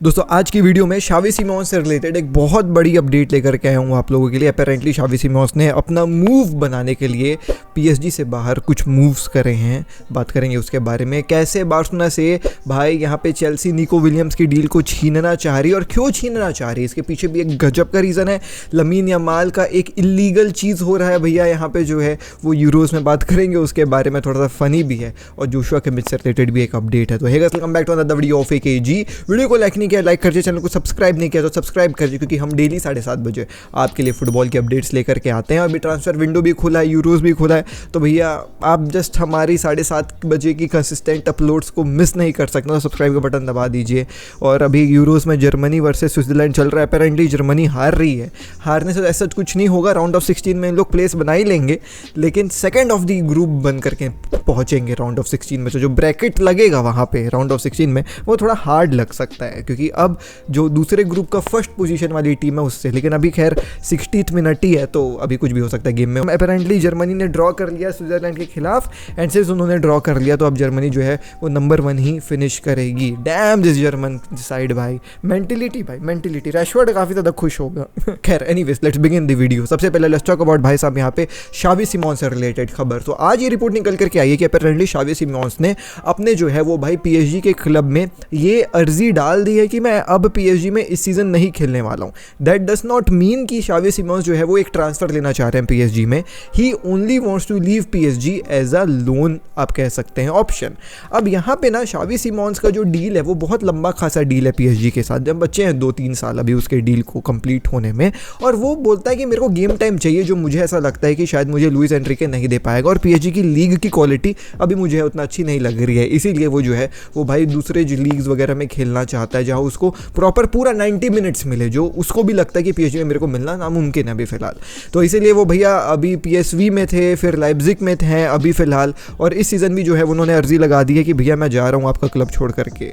दोस्तों आज की वीडियो में शावी सिमोंस से रिलेटेड एक बहुत बड़ी अपडेट लेकर के आया हूँ आप लोगों के लिए। अपेरेंटली शावी सिमोंस ने अपना मूव बनाने के लिए पीएसजी से बाहर कुछ मूव्स करे हैं। बात करेंगे उसके बारे में, कैसे बार्सिलोना से भाई यहाँ पे चेल्सी निको विलियम्स की डील को छीनना चाह रही है और क्यों छीनना चाह रही है, इसके पीछे भी एक गजब का रीज़न है। लमीन यमाल का एक इलीगल चीज़ हो रहा है भैया यहाँ पे जो है वो यूरोज़ में बात करेंगे उसके बारे में, थोड़ा सा फनी भी है और जोशुआ किमिच से रिलेटेड भी एक अपडेट है। तो hey guys, welcome back to another video of AKG. Video को लाइक कर दीजिए, चैनल को सब्सक्राइब नहीं किया तो सब्सक्राइब कर दीजिए, क्योंकि हम डेली 7:30 बजे आपके लिए फुटबॉल की अपडेट्स लेकर के आते हैं। अभी ट्रांसफर विंडो भी खुला है, यूरोज़ भी खुला है, तो भैया आप जस्ट हमारी 7:30 बजे की कंसिस्टेंट अपलोड्स को मिस नहीं कर सकते, तो सब्सक्राइब का बटन दबा दीजिए। और अभी यूरोज़ में जर्मनी वर्सेस स्विट्जरलैंड चल रहा है। अपेरेंटली जर्मनी हार रही है, हारने से ऐसा कुछ नहीं होगा, राउंड ऑफ 16 में इन लोग प्लेस बना ही लेंगे, लेकिन सेकेंड ऑफ द ग्रुप बन करके पहुँचेंगे राउंड ऑफ 16 में। तो जो ब्रैकेट लगेगा वहाँ पे राउंड ऑफ 16 में वो थोड़ा हार्ड लग सकता है, क्योंकि अब जो दूसरे ग्रुप का फर्स्ट पोजीशन वाली टीम है उससे, लेकिन अभी खैर 60th मिनट ही है तो अभी कुछ भी हो सकता है गेम में। अपेरेंटली जर्मनी ने ड्रॉ कर लिया स्विट्जरलैंड के खिलाफ, एंड सिंस उन्होंने ड्रॉ कर लिया तो अब जर्मनी जो है वो नंबर 1 ही फिनिश करेगी। डैम दिस जर्मन साइड भाई, मेंटिलिटी रैशवर्ड काफ़ी ज़्यादा खुश होगा। खैर anyways, let's begin the video. सबसे पहले लेट्स टॉक अबाउट भाई साहब यहाँ पे शावी सिमोंस से रिलेटेड खबर। तो आज ये रिपोर्ट निकल करके आई है कि अपेरेंटली शावी सिमोंस ने अपने जो है वो भाई पीएसजी के क्लब में ये अर्जी डाल दी है कि मैं अब पीएसजी में इस सीजन नहीं खेलने वाला हूँ। दैट डज नॉट मीन कि शावी सिमोंस जो है वो एक ट्रांसफर लेना चाह रहे हैं पीएसजी में। He only wants to leave PSG as a loan, आप कह सकते हैं, ऑप्शन। अब यहाँ पे ना शावी सिमोंस का जो डील है वो बहुत लंबा खासा डील है पीएसजी के साथ। जब बच्चे हैं 2-3 साल अभी उसके डील को कंप्लीट होने में, और वो बोलता है कि मेरे को गेम टाइम चाहिए, जो मुझे ऐसा लगता है कि शायद मुझे लुइस एनरिके नहीं दे पाएगा, और पीएसजी की लीग की क्वालिटी अभी मुझे उतना अच्छी नहीं लग रही है। इसीलिए वो जो है वो भाई दूसरे लीग्स वगैरह में खेलना चाहता है जहाँ उसको प्रॉपर पूरा 90 मिनट्स मिले, जो उसको भी लगता है कि पीएसजी में मेरे को मिलना नामुमकिन है अभी फिलहाल। तो इसीलिए वो भैया अभी पीएसवी में थे, फिर लाइप्जिग में थे अभी फिलहाल, और इस सीज़न भी जो है उन्होंने अर्जी लगा दी है कि भैया मैं जा रहा हूँ आपका क्लब छोड़ करके।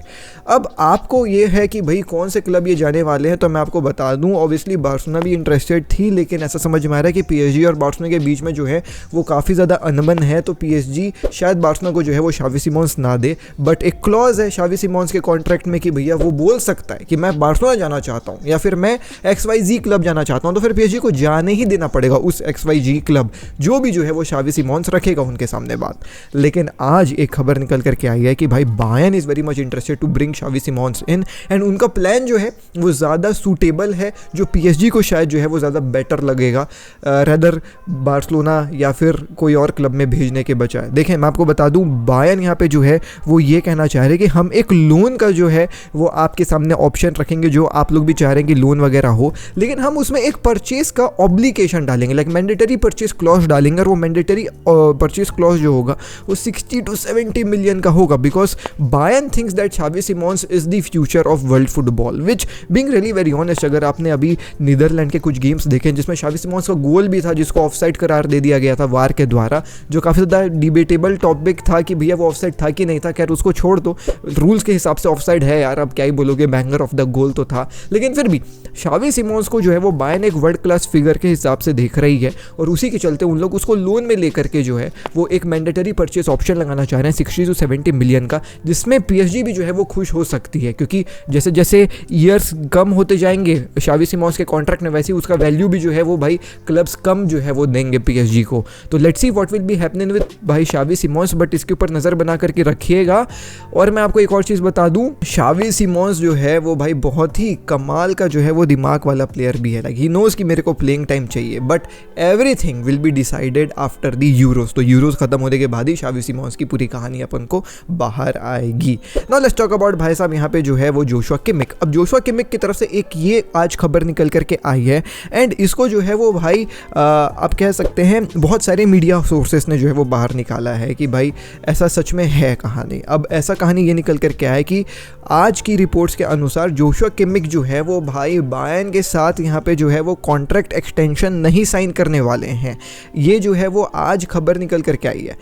अब आपको ये है कि भाई कौन से क्लब ये जाने वाले हैं, तो मैं आपको बता दूँ। ऑब्वियसली बार्सिलोना भी इंटरेस्टेड थी, लेकिन ऐसा समझ में आ रहा है कि पीएसजी और बार्सिलोना के बीच में जो है वो काफ़ी ज़्यादा अनबन है, तो पीएसजी शायद बार्सिलोना को जो है वो शावी सिमोंस ना दे। बट एक क्लॉज है शावी सिमोंस के कॉन्ट्रैक्ट में कि भैया वो बोल सकता है कि मैं बार्सिलोना जाना चाहता हूँ या फिर मैं XYZ क्लब जाना चाहता हूँ, तो फिर पीएसजी को जाने ही देना पड़ेगा उस XYZ क्लब, जो भी जो है वो शावी सिमोंस रखेगा उनके सामने बात। लेकिन आज एक खबर निकल करके आई है कि भाई Bayern is very much interested to bring Xavi Simons in, and उनका प्लान जो है वो ज़्यादा सूटेबल है, जो पीएसजी को शायद जो है वो ज़्यादा बेटर लगेगा रेदर बार्सिलोना या फिर कोई और क्लब में भेजने के बजाय। देखें मैं आपको बता दूँ, बायर्न यहाँ पे जो है वो ये कहना चाह रहे हैं कि हम एक लोन का जो है वो आपके सामने ऑप्शन रखेंगे, जो आप लोग भी चाह रहे हैं कि लोन वगैरह हो, लेकिन हम उसमें एक परचेस का ऑब्लिगेशन डालेंगे, लाइक मैंडेटरी परचेस क्लॉज डालेंगे, और वो मैंडेटरी परचेस क्लॉज जो होगा वो 60 to 70 मिलियन का होगा, because Bayern thinks that शावी Simmons is the future of world football, which being really very honest, अगर आपने अभी नीदरलैंड के कुछ गेम्स देखे जिसमें शावी सिमोंस का गोल भी था जिसको ऑफसाइड करार दे दिया गया था वार के द्वारा, जो काफ़ी ज़्यादा डिबेटेबल टॉपिक था कि भैया वो ऑफसाइड था कि नहीं था। खैर उसको छोड़ दो, रूल्स के हिसाब से ऑफसाइड है यार, अब क्या ही बोलोगे, बैंगर ऑफ द गोल तो था, लेकिन फिर भी शावी सिमोंस को जो है वो बायर्न एक वर्ल्ड क्लास फिगर के हिसाब से देख रही है, और उसी के चलते उन लोग उसको लोन में लेकर के जो है वो एक मैंडेटरी परचेस ऑप्शन लगाना चाह रहे हैं 60 to 70 मिलियन का, जिसमें पीएसजी भी जो है वो खुश हो सकती है, क्योंकि जैसे जैसे ईयर्स कम होते जाएंगे शावी सिमोंस के कॉन्ट्रैक्ट में, वैसे ही उसका वैल्यू भी जो है वो भाई क्लब्स कम जो है वो देंगे पीएसजी को। तो let's see what will be happening with भाई शावी सिमोंस, बट इसके ऊपर नज़र बना करके रखिएगा। और मैं आपको एक और चीज़ बता दूं, शावी सिमोंस जो है वो भाई बहुत ही कमाल का जो है वो दिमाग वाला प्लेयर भी है। लाइक ही नोज कि मेरे को प्लेइंग टाइम चाहिए, but everything will be decided after the euros. तो यूरोज खत्म होने के बाद ही शावी सिमोंस की पूरी कहानी अपन को बाहर आएगी। नाउ लेट्स टॉक अबाउट भाई साहब यहाँ पे जो है वो जोशुआ किमिक। अब जोशुआ किमिक की तरफ से एक ये आज खबर निकल करके आई है, एंड इसको जो है वो भाई आप कह सकते हैं बहुत सारे मीडिया सोर्सेस ने जो है वो बाहर निकाला है कि भाई ऐसा सच में है कहानी। अब ऐसा कहानी ये निकल कर क्या है कि आज की रिपोर्ट्स के अनुसार जोशुआ किमिक जो है वो भाई बायर्न के साथ यहाँ पे जो है वो कॉन्ट्रैक्ट एक्सटेंशन नहीं साइन करने वाले हैं। ये जो है वो आज खबर निकल कर के आई है।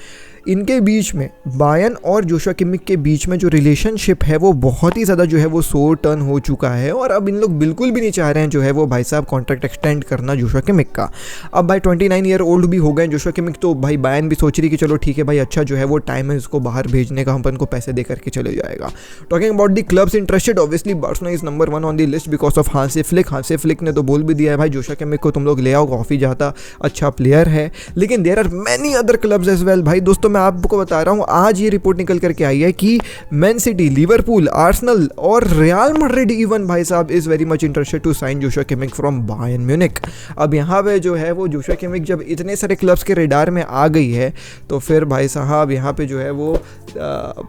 इनके बीच में बायर्न और जोशुआ किमिक के बीच में जो रिलेशनशिप है वो बहुत ही ज़्यादा जो है वो सोर टर्न हो चुका है और अब इन लोग बिल्कुल भी नहीं चाह रहे हैं जो है वो भाई साहब कॉन्ट्रैक्ट एक्सटेंड करना जोशुआ किमिक का। अब भाई 29 ईयर ओल्ड भी हो गए जोशुआ किमिक, तो भाई बायर्न भी सोच रही कि चलो ठीक है भाई, अच्छा जो है वो टाइम है इसको बाहर भेजने का, हम अपन को पैसे दे करके चले जाएगा। Talking about the clubs interested, obviously Barcelona is number 1 on the list because of Hansi Flick. Hansi Flick ने तो बोल भी दिया है भाई जोशुआ किमिक को तुम लोग ले आओ, काफ़ी ज़्यादा अच्छा प्लेयर है, लेकिन there are many other clubs as well. भाई दोस्तों मैं आपको बता रहा हूँ, आज ये रिपोर्ट निकल करके आई है कि मैन सिटी, लिवरपूल, आर्सेनल और रियल मैड्रिड इवन भाई साहब is very much interested to sign Joshua Kimmich from Bayern Munich. अब यहाँ पे जो है वो जोशुआ किमिक जब इतने सारे क्लब्स के रेडार में आ गई है तो फिर भाई साहब यहाँ पे जो है वो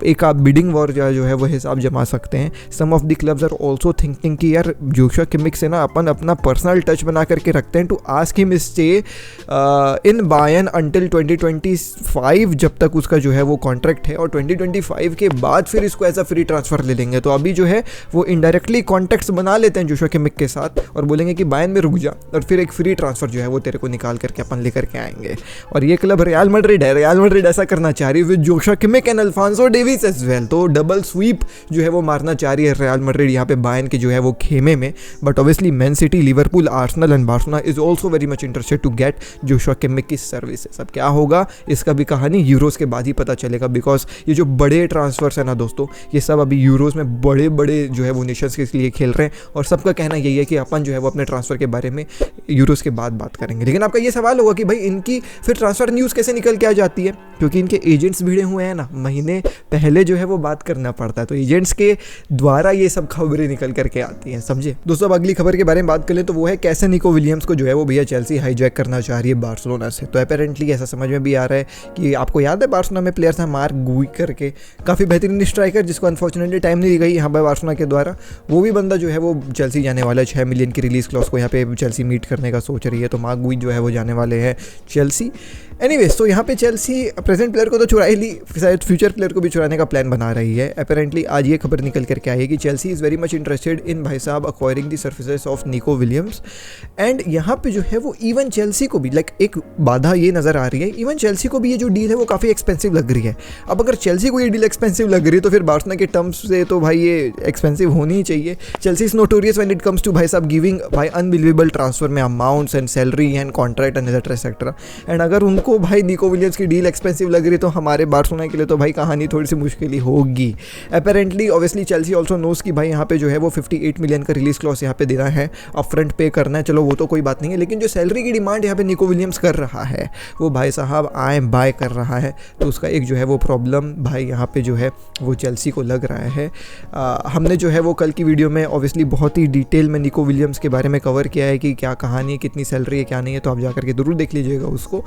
एक आप बिडिंग वॉर जो है वो हिसाब जमा सकते हैं। Some of the clubs are also thinking कि यार जोशुआ किमिक से ना अपन अपना पर्सनल टच बना करके रखते हैं to ask him stay in Bayern until 2025, जब तक उसका जो है वो कॉन्ट्रैक्ट है, और 2025 के बाद फिर इसको एज अ फ्री ट्रांसफ़र ले लेंगे। तो अभी जो है वो इनडायरेक्टली कॉन्टैक्ट्स बना लेते हैं जोशुआ किमिक के साथ और बोलेंगे कि बायर्न में रुक जा और फिर एक फ्री ट्रांसफ़र जो है वो तेरे को निकाल करके अपन लेकर के आएंगे। और ये क्लब रियल मैड्रिड है, रियल मैड्रिड ऐसा करना चाह रही है with Joshua Kimmich and Alphonso Davies as well. तो डबल स्वीप जो है वो मारना चाह रही है रियल मैड्रिड यहाँ पे बायर्न के जो है वो खेमे में। But obviously Man City, Liverpool, Arsenal and Barcelona is also very much interested to get Joshua Kimmich की सर्विसेज। अब क्या होगा इसका भी कहानी यूरोज़ के बाद ही पता चलेगा, बिकॉज ये जो बड़े ट्रांसफर्स है ना दोस्तों, ये सब अभी यूरोज़ में बड़े बड़े जो है वो नेशंस के लिए खेल रहे हैं और सबका कहना यही है कि अपन जो है वो अपने ट्रांसफ़र के बारे में यूरोज़ के बाद बात करेंगे। लेकिन आपका ये सवाल होगा कि भाई इनकी फिर ट्रांसफ़र न्यूज़ कैसे निकल के आ जाती है, क्योंकि इनके एजेंट्स भिड़े हुए हैं ना, महीने पहले जो है वो बात करना पड़ता है, तो एजेंट्स के द्वारा ये सब खबरें निकल करके आती हैं, समझे दोस्तों। अब अगली खबर के बारे में बात कर लें तो वो है कैसे निको विलियम्स को जो है वो भैया चेल्सी हाईजैक करना चाह रही है बार्सिलोना से। तो अपेरेंटली ऐसा समझ में भी आ रहा है कि आपको याद है बार्सिलोना में प्लेयर था मार्क गुई करके, काफ़ी बेहतरीन स्ट्राइकर जिसको अनफॉर्चुनेटली टाइम नहीं दी गई यहाँ पर बार्सिलोना के द्वारा। वो भी बंदा जो है वो चेल्सी जाने वाला है, 6 मिलियन की रिलीज क्लॉज को यहाँ पे चेल्सी मीट करने का सोच रही है, तो मार्क गुई जो है वो जाने वाले हैं चेल्सी। एनीवेज तो यहाँ पे चेल्सी प्रेजेंट प्लेयर को तो चुरा ही ली, शायद फ्यूचर प्लेयर को भी चुराने का प्लान बना रही है। अपेरेंटली आज ये खबर निकल करके आई है कि Chelsea is very much interested in भाई साहब अक्वायरिंग द सर्विसेज ऑफ निको विलियम्स। एंड यहाँ पे जो है वो इवन चेल्सी को भी लाइक एक बाधा ये नज़र आ रही है, इवन चेल्सी को भी ये जो डील है वो काफ़ी एक्सपेंसिव लग रही है। अब अगर चेल्सी को ये डील एक्सपेंसिव लग रही है तो फिर बार्सिलोना के टर्म्स से तो भाई ये एक्सपेंसिव होनी ही चाहिए। Chelsea is notorious when it comes to भाई साहब गिविंग भाई अनबिलीवेबल ट्रांसफर में amounts and salary and contract and etcetera. And अगर उनको भाई निको विलियम्स की डील एक्सपेंसिव लग रही तो हमारे बार्सिलोना के लिए तो भाई कहानी थोड़ी सी मुश्किल ही होगी। Apparently obviously Chelsea also knows कि भाई यहाँ पे जो है वो 58 मिलियन का रिलीज क्लॉज यहाँ पे देना है, अप फ्रंट पे करना है, चलो वो तो कोई बात नहीं है, लेकिन जो सैलरी की डिमांड यहाँ पे निको विलियम्स कर रहा है वो भाई साहब आई एम बाय कर रहा है, तो उसका एक जो है वो प्रॉब्लम भाई यहाँ पे जो है वो चेल्सी को लग रहा है। हमने जो है वो कल की वीडियो में ऑब्वियसली बहुत ही डिटेल में निको विलियम्स के बारे में कवर किया है कि क्या कहानी है, कितनी सैलरी है, क्या नहीं है, तो आप जाकर के जरूर देख लीजिएगा उसको।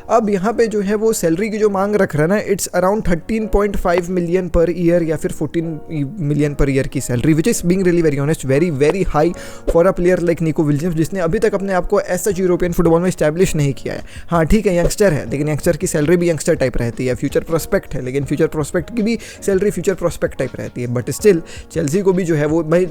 अब यहाँ पे जो है वो सैलरी की जो मांग रख रहा है ना, it's around 13.5 million per year या फिर 14 मिलियन पर ईयर की salary, which is being really very honest very very high for a player like Nico Williams, जिसने अभी तक अपने आप को एज सच यूरोपियन फुटबॉल में स्टैब्लिश नहीं किया है। हाँ ठीक है यंगस्टर है, लेकिन यंगस्टर की सैलरी भी यंगस्टर टाइप रहती है, फ्यूचर प्रोस्पेक्ट है लेकिन फ्यूचर प्रोस्पेक्ट की भी सैलरी फ्यूचर प्रोस्पेक्ट टाइप रहती है। बट स्टिल चेल्सी को भी जो है वो भाई,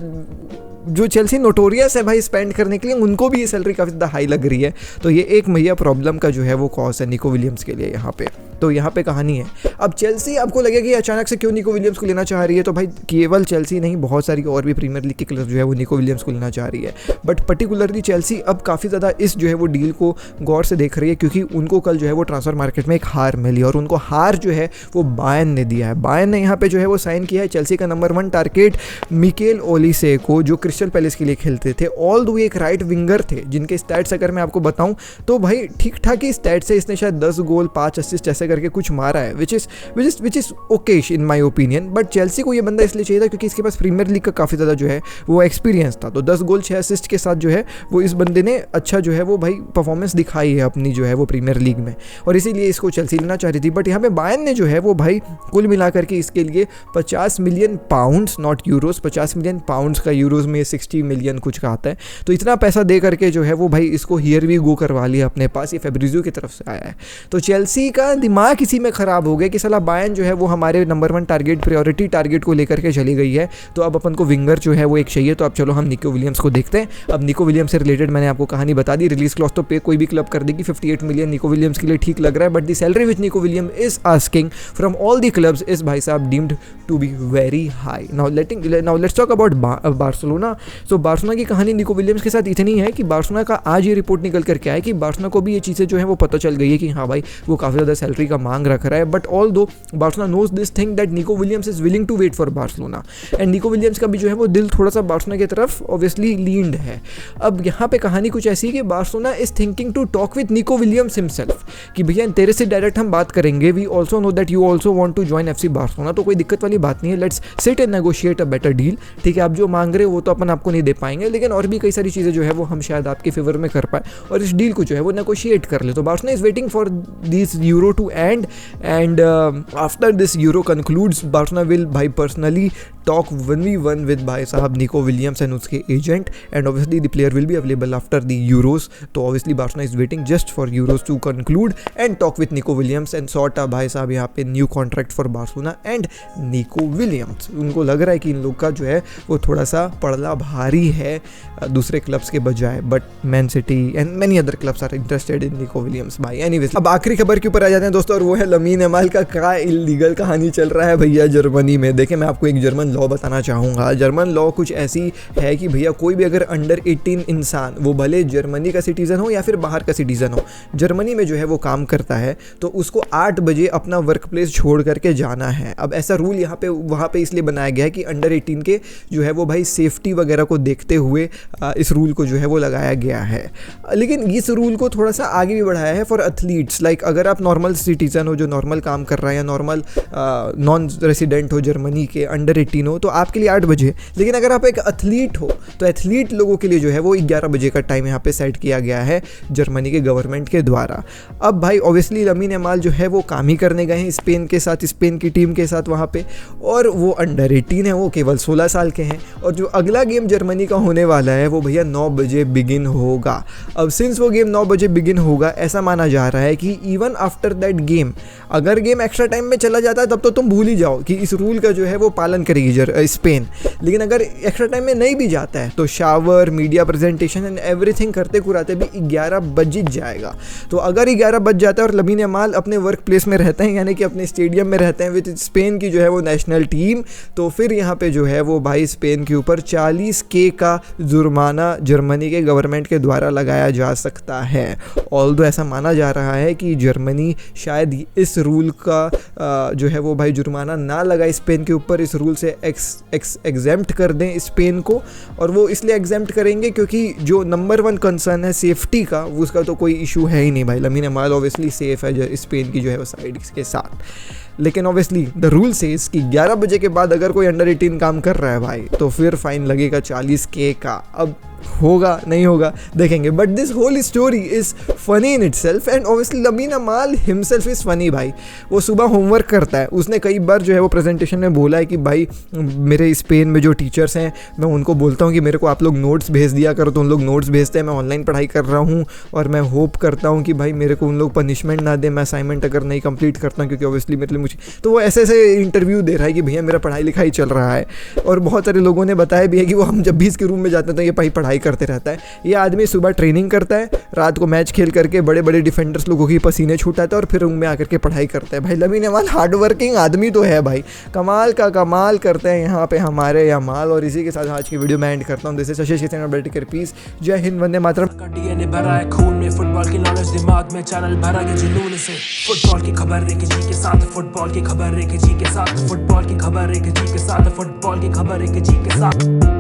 जो चेल्सी नोटोरियस है भाई स्पेंड करने के लिए, उनको भी ये सैलरी काफ़ी ज़्यादा हाई लग रही है, तो ये एक मैया प्रॉब्लम का जो है वो कॉज है निको विलियम्स के लिए यहाँ पे। तो यहाँ पे कहानी है। अब चेल्सी आपको लगेगा कि अचानक से क्यों निको विलियम्स को लेना चाह रही है, तो भाई केवल चेल्सी नहीं, बहुत सारी और भी प्रीमियर लीग के क्लब जो है वो निको विलियम्स को लेना चाह रही है। बट पर्टिकुलरली चेल्सी अब काफ़ी ज़्यादा इस जो है वो डील को गौर से देख रही है, क्योंकि उनको कल जो है वो ट्रांसफर मार्केट में एक हार मिली और उनको हार जो है वो बायर्न ने दिया है। बायर्न ने यहाँ पे जो है वो साइन किया है चेल्सी का नंबर 1 टारगेट मिकेल ओलिसे को, जो क्रिस्टल पैलेस के लिए खेलते थे। ऑल दो एक राइट विंगर थे जिनके स्टैट्स अगर मैं आपको बताऊं तो भाई ठीक ठाक ही स्टैट्स है, इसने शायद 10 गोल 5 असिस्ट ऐसे करके कुछ मारा है, which is Okesh in my opinion. But Chelsea को ये बंदा इसलिए चाहिए था क्योंकि इसके पास प्रीमियर लीग का काफ़ी ज़्यादा जो है वो एक्सपीरियंस था, तो 10 गोल 6 असिस्ट के साथ जो है वो इस बंदे ने अच्छा जो है वो भाई परफॉर्मेंस दिखाई है अपनी जो है वो प्रीमियर लीग में, और इसीलिए इसको चेल्सी लेना चाह रही थी। बट यहाँ पे बायर्न ने जो है वो भाई कुल मिलाकर के इसके लिए 50 million pounds, not Euros, 50 million pounds का, यूरोज में 60 मिलियन कुछ का आता है, तो इतना पैसा दे करके जो है वो भाई इसको हियर भी गो करवा लिया अपने पास। ये फेब्रिजियो की तरफ से आया है। तो चेल्सी का दिमाग इसी में ख़राब हो गया कि साला बायर्न जो है वो हमारे नंबर 1 टारगेट प्रायोरिटी टारगेट को लेकर के चली गई है, तो अब अपन को विंगर जो है वो एक चाहिए। तो अब चलो हम निको विलियम्स को देखते हैं। अब निको विलियम्स से रिलेटेड मैंने आपको कहानी बता दी। रिलीज क्लॉज तो पे कोई भी क्लब कर देगी, 58 मिलियन निको विलियम्स के लिए ठीक लग रहा है, but the salary which Nico William is asking from all the clubs is भाई साहब deemed to be very high. Now let's talk about Barcelona. So Barcelona की कहानी निको विलियम्स के साथ इतनी है कि बार्सिलोना का आज ये रिपोर्ट निकल कर क्या है कि बार्सिलोना को भी ये चीज़ें जो है वो पता चल गई है कि हाँ भाई वो काफ़ी ज़्यादा सैलरी का मांग रख रहा है, but although Barcelona knows this thing that Nico Williams is willing to wait for Barcelona, and Nico Williams का भी जो है वो दिल थोड़ा सा बार्सिलोना की तरफ ऑब्वियसली लीन्ड है। अब यहाँ पे कहानी कुछ ऐसी है कि Barcelona is thinking to talk with Nico Williams himself कि भैया तेरे से डायरेक्ट हम बात करेंगे, we also know that you also want to join FC Barcelona, तो कोई दिक्कत वाली बात नहीं है, let's sit and negotiate a better deal. ठीक है, आप जो मांग रहे हो वो तो अपन आपको नहीं दे पाएंगे, लेकिन और भी कई सारी चीज़ें जो है वो हम शायद आपके फेवर में कर पाए और इस डील को जो है वो नेगोशिएट कर ले। तो Barcelona is waiting for this Euro to end after this Euro concludes Barcelona will भाई पर्सनली टॉक 1v1 विद भाई साहब निको विलियम्स एंड उसके agent, and obviously the player will be available after the Euros. तो obviously Barcelona is waiting just for Euros to conclude and talk with Nico Williams and sort a भाई साहब यहाँ पे new contract for Barcelona and Nico Williams. उनको लग रहा है कि इन लोग का जो है वो थोड़ा सा पड़ला भारी है दूसरे क्लब्स के बजाय, but Man City and many other clubs are interested in Nico Williams भाई। एनीवेज अब आखिरी खबर के ऊपर आ जाते हैं दोस्तों, और वो है लमीन यमाल का क्या इल्लीगल कहानी चल रहा है भैया जर्मनी में। देखिए मैं आपको एक जर्मन लॉ बताना चाहूँगा। जर्मन लॉ कुछ ऐसी है कि भैया कोई भी अगर अंडर 18 इंसान, वो भले जर्मनी का सिटीज़न हो या फिर बाहर का सिटीज़न हो, जर्मनी में जो है वो काम करता है तो उसको 8 बजे अपना वर्क प्लेस छोड़ करके जाना है। अब ऐसा रूल यहाँ पे वहाँ पे इसलिए बनाया गया है कि अंडर 18 के जो है वो भाई सेफ्टी वगैरह को देखते हुए इस रूल को जो है वो लगाया गया है। लेकिन इस रूल को थोड़ा सा आगे भी बढ़ाया है फॉर एथलीट्स, लाइक अगर आप नॉर्मल सिटीज़न हो जो नॉर्मल काम कर रहा है या नॉर्मल नॉन रेसिडेंट हो जर्मनी के, अंडर 18 हो, तो आपके लिए 8 बजे। लेकिन अगर आप एक एथलीट हो तो एथलीट लोगों के लिए जो है वो 11 बजे का टाइम यहाँ पे सेट किया गया है जर्मनी के गवर्नमेंट के द्वारा। अब भाई ऑब्वियसली लमीन यमाल जो है वो काम ही करने गए हैं स्पेन के साथ, स्पेन की टीम के साथ वहाँ पे, और वो अंडर 18 है, वो केवल 16 साल के हैं। और जो अगला गेम जर्मनी का होने वाला है वो भैया 9 बजे बिगिन होगा। अब सिंस वो गेम 9 बजे बिगिन होगा, ऐसा माना जा रहा है कि इवन आफ्टर दैट गेम, अगर गेम एक्स्ट्रा टाइम में चला जाता है तब तो तुम भूल ही जाओ कि इस रूल का जो है वो पालन करेगी स्पेन। लेकिन अगर एक्स्ट्रा टाइम में नहीं भी जाता है तो shower, media presentation and everything करते कुराते भी 11 बज जाएगा। तो अगर 11 बज जाता है और लमीन यमाल अपने वर्क प्लेस में रहते हैं, यानी कि अपने स्टेडियम में रहते हैं विद स्पेन की जो है वो नेशनल टीम, तो फिर यहाँ पे जो है वो भाई स्पेन के ऊपर 40K का जुर्माना जर्मनी के गवर्नमेंट के द्वारा लगाया जा सकता है। ऑल्दो ऐसा माना जा रहा है कि जर्मनी शायद इस रूल का जो है वो भाई जुर्माना ना लगाए स्पेन के ऊपर, इस रूल से एग्जेम्प्ट कर दें स्पेन को। और वो इसलिए एग्जेम्प्ट करेंगे क्योंकि जो नंबर 1 कंसर्न है सेफ्टी का, उसका तो कोई इशू है ही नहीं भाई। लमीन यमाल ऑब्वियसली सेफ है स्पेन की जो है वो साइड के साथ, लेकिन ऑब्वियसली द रूल सेज कि 11 बजे के बाद अगर कोई अंडर 18 काम कर रहा है भाई तो फिर फाइन लगेगा 40K का। अब होगा नहीं होगा देखेंगे, but this whole story is funny in itself and obviously Lamine Yamal himself is funny भाई। वो सुबह होमवर्क करता है, उसने कई बार जो है वो प्रेजेंटेशन में बोला है कि भाई मेरे स्पेन में जो टीचर्स हैं मैं उनको बोलता हूँ कि मेरे को आप लोग नोट्स भेज दिया करो, तो उन लोग नोट्स भेजते हैं, मैं ऑनलाइन पढ़ाई कर रहा हूँ और मैं होप करता हूँ कि भाई मेरे को उन लोग पनिशमेंट ना दे, मैं असाइनमेंट अगर नहीं कंप्लीट करता हूँ, क्योंकि ऑब्वियसली मेरे लिए मुझे तो वो ऐसे ऐसे इंटरव्यू दे रहा है कि भैया मेरा पढ़ाई लिखाई चल रहा है। और बहुत सारे लोगों ने बताया भी है कि वो हम जब भी इसके रूम में जाते हैं तो ये भाई पढ़ाई करते रहता है। ये आदमी सुबह ट्रेनिंग करता है, रात को मैच खेल करके बड़े बड़े डिफेंडर्स लोगों की पसीने छूटाता है और फिर रूम में आकर के पढ़ाई करता है। भाई लमीन यमाल हार्ड वर्किंग आदमी तो है भाई, कमाल का कमाल करते हैं यहाँ पे हमारे यमाल। और इसी के साथ आज की वीडियो मैं एंड करता हूँ। This is Shashi Shekhar, peace, जय हिंद, वंदे मातरम। डीएनए भरा है खून में, फुटबॉल की नॉलेज दिमाग में, चैनल भरा है जुनून से। फुटबॉल की खबर एक जी के साथ, फुटबॉल की खबर एक जी के साथ, फुटबॉल की खबर एक जी के साथ, फुटबॉल की खबर एक जी के साथ।